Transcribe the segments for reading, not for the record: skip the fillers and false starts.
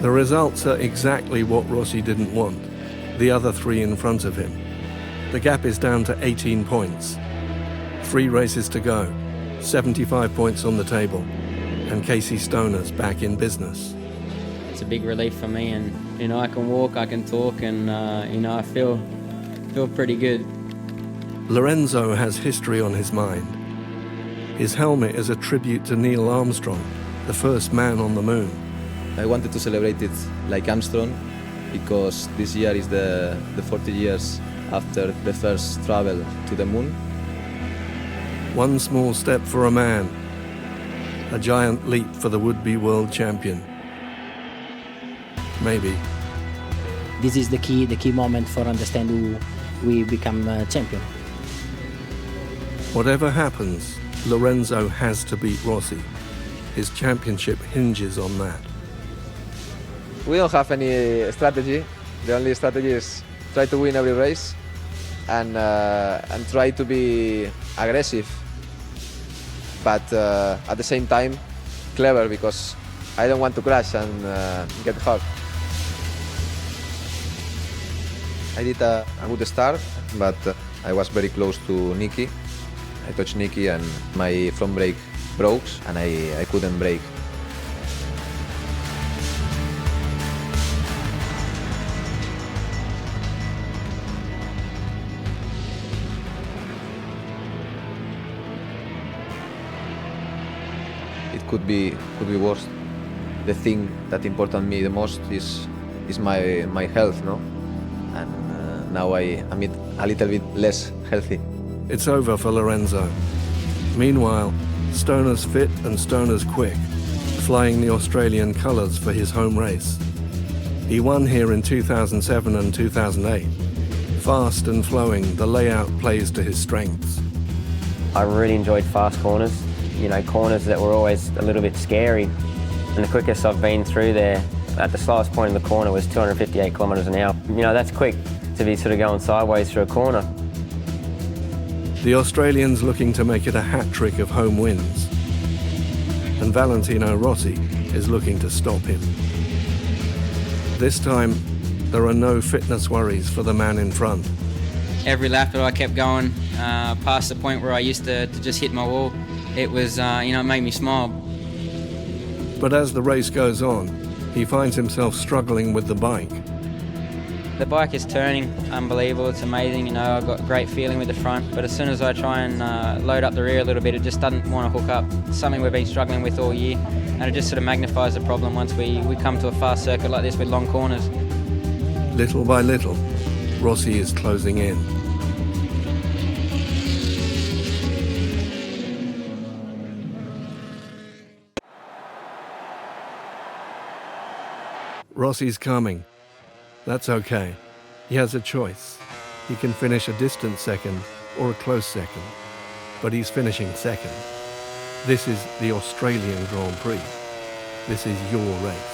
The results are exactly what Rossi didn't want, the other three in front of him. The gap is down to 18 points. 3 races to go, 75 points on the table, and Casey Stoner's back in business. It's a big relief for me, and I can walk, I can talk, and I feel pretty good. Lorenzo has history on his mind. His helmet is a tribute to Neil Armstrong, the first man on the moon. I wanted to celebrate it like Armstrong because this year is the 40 years after the first travel to the moon. One small step for a man, a giant leap for the would-be world champion. Maybe. This is the key moment for understand who we become champion. Whatever happens, Lorenzo has to beat Rossi. His championship hinges on that. We don't have any strategy. The only strategy is try to win every race and try to be aggressive, but at the same time clever, because I don't want to crash and get hurt. I did a good start, but I was very close to Nicky. I touched Nicky and my front brake broke and I couldn't brake. It could be worse. The thing that important me the most is my health, no? And now I'm a little bit less healthy. It's over for Lorenzo. Meanwhile, Stoner's fit and Stoner's quick, flying the Australian colours for his home race. He won here in 2007 and 2008. Fast and flowing, the layout plays to his strengths. I really enjoyed fast corners, corners that were always a little bit scary. And the quickest I've been through there at the slowest point in the corner was 258 kilometres an hour. That's quick to be sort of going sideways through a corner. The Australian's looking to make it a hat-trick of home wins. And Valentino Rossi is looking to stop him. This time, there are no fitness worries for the man in front. Every lap that I kept going past the point where I used to just hit my wall, it was, it made me smile. But as the race goes on, he finds himself struggling with the bike. The bike is turning unbelievable, it's amazing, I've got great feeling with the front, but as soon as I try and load up the rear a little bit, it just doesn't want to hook up. It's something we've been struggling with all year, and it just sort of magnifies the problem once we come to a fast circuit like this with long corners. Little by little, Rossi is closing in. Rossi's coming. That's okay. He has a choice. He can finish a distant second or a close second, but he's finishing second. This is the Australian Grand Prix. This is your race.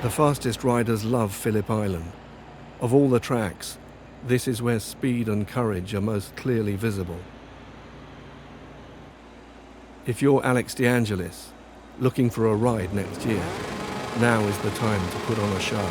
The fastest riders love Phillip Island. Of all the tracks, this is where speed and courage are most clearly visible. If you're Alex De Angelis, looking for a ride next year, now is the time to put on a show.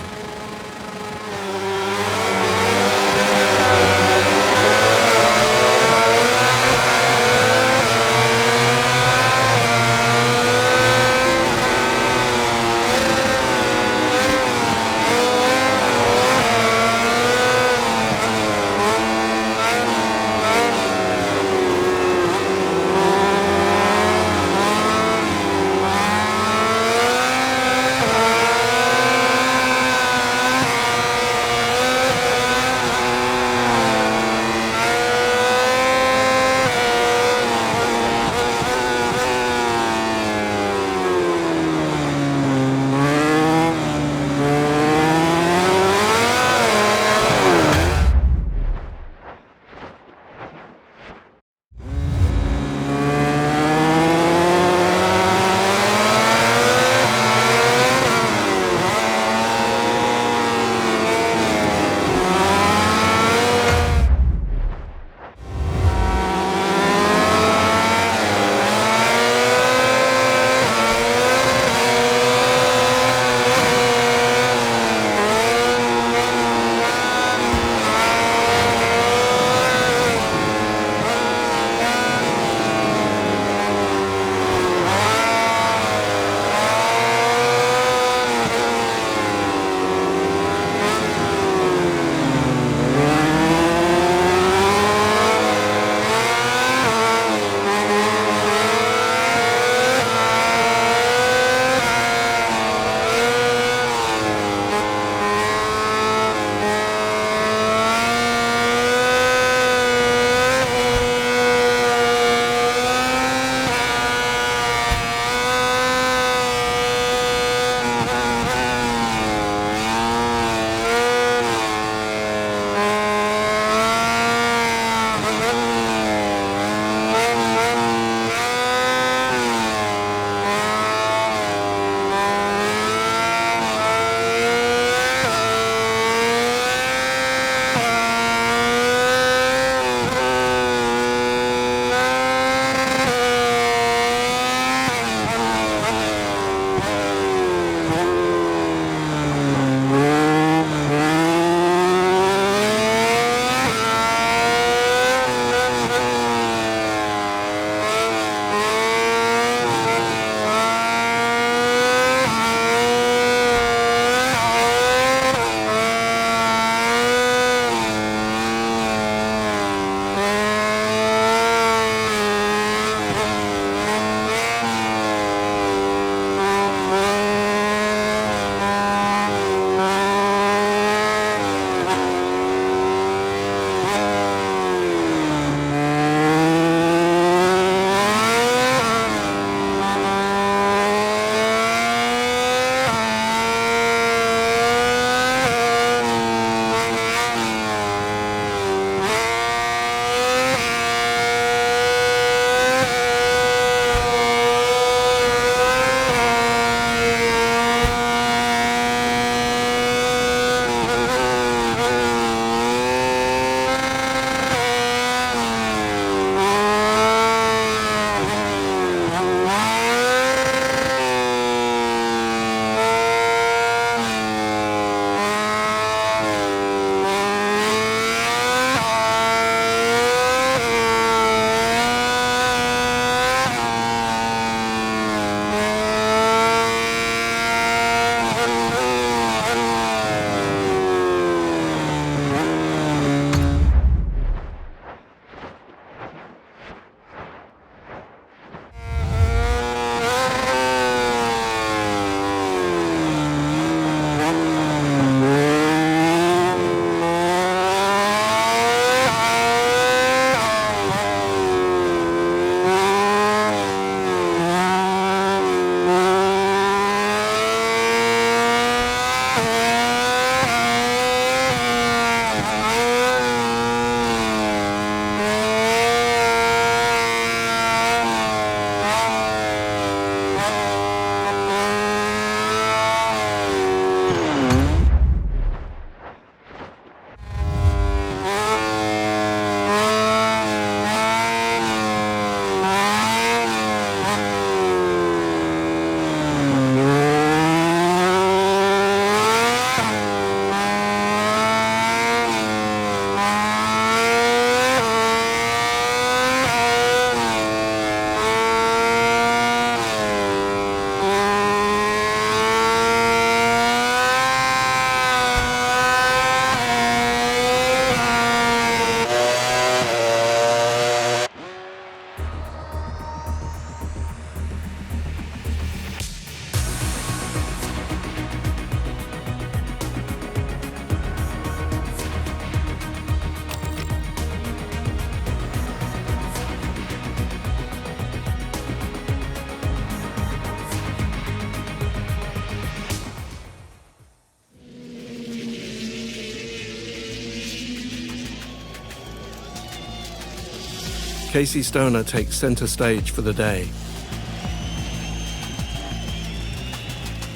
Casey Stoner takes center stage for the day.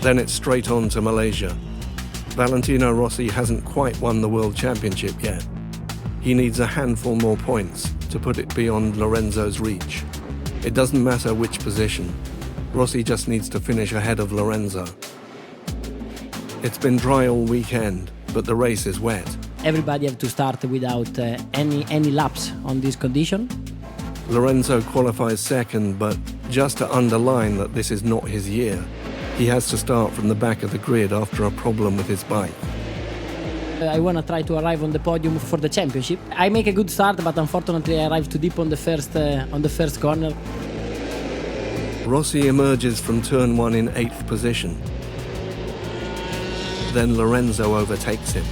Then it's straight on to Malaysia. Valentino Rossi hasn't quite won the World Championship yet. He needs a handful more points to put it beyond Lorenzo's reach. It doesn't matter which position. Rossi just needs to finish ahead of Lorenzo. It's been dry all weekend, but the race is wet. Everybody have to start without any laps on this condition. Lorenzo qualifies second, but just to underline that this is not his year, he has to start from the back of the grid after a problem with his bike. I want to try to arrive on the podium for the championship. I make a good start, but unfortunately I arrive too deep on the first corner. Rossi emerges from turn 1 in 8th position. Then Lorenzo overtakes him.